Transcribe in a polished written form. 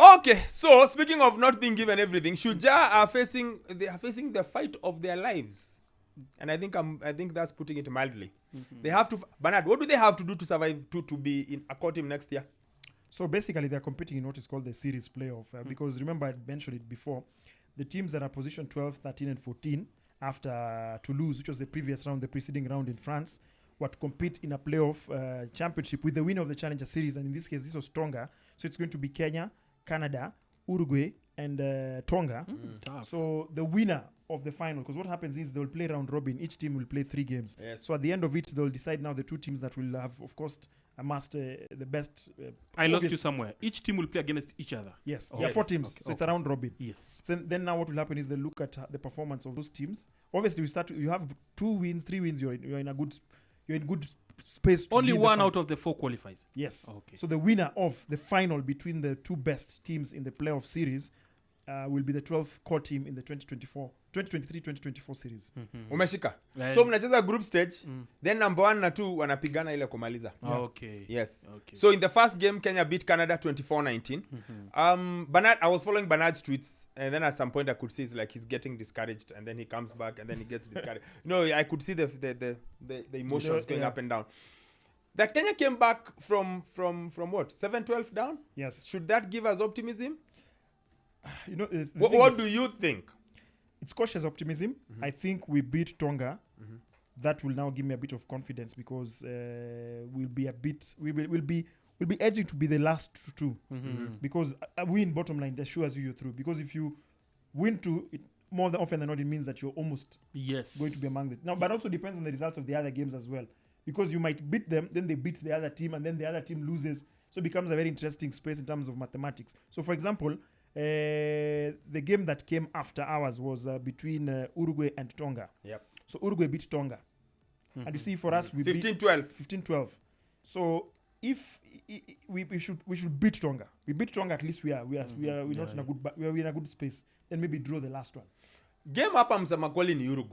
Okay, so speaking of not being given everything, Shujaa are facing the fight of their lives, and I think that's putting it mildly. They have to. Bernard, what do they have to do to survive to be in a core team next year? So basically, they're competing in what is called the series playoff. Because remember, I mentioned it before. The teams that are positioned 12, 13, and 14 after Toulouse, which was the previous round, the preceding round in France, were to compete in a playoff championship with the winner of the Challenger Series. And in this case, this was Tonga. So it's going to be Kenya, Canada, Uruguay, and Tonga. So the winner of the final, because what happens is they'll play round robin. Each team will play 3 games. Yes. So at the end of it, they'll decide now the 2 teams that will have, of course, amassed the best. I lost you somewhere. Each team will play against each other. Yes, Oh, there are yes. 4 teams, Okay, so it's a round robin. Yes. So then now what will happen is they look at the performance of those teams. Obviously, you have 2 wins, 3 wins. You're in good space. To Only win the one final. out of the 4 qualifies. Yes. Okay. So the winner of the final between the 2 best teams in the playoff series will be the 12th core team in the 2023-2024 series. Umeshika. Well, So mnacheza group stage, then number 1 na 2 wanapigana ile kumaliza. Okay. Yes. Okay. So in the first game, Kenya beat Canada 24-19. Bernard, I was following Bernard's tweets, and then at some point I could see it's like he's getting discouraged, and then he comes back, and then he gets discouraged. I could see the emotions going up and down. That Kenya came back from what, 7-12 down? Yes. Should that give us optimism? You know, the What, thing what is, do you think? it's cautious optimism. I think we beat Tonga. That will now give me a bit of confidence because we'll be edging to be the last 2 because a win bottom line assures you you're through. Because if you win 2, it more often than not it means that you're almost going to be among the now. But also depends on the results of the other games as well, because you might beat them, then they beat the other team, and then the other team loses. So it becomes a very interesting space in terms of mathematics. So for example, the game that came after ours was between Uruguay and Tonga. Yep. So Uruguay beat Tonga. And you see, for us, we 15-12. 15-12. So if we should beat Tonga. We beat Tonga, at least we're not in a good we're in a good space. Then maybe draw the last one. Game hapa msema kweli ni Uruguay.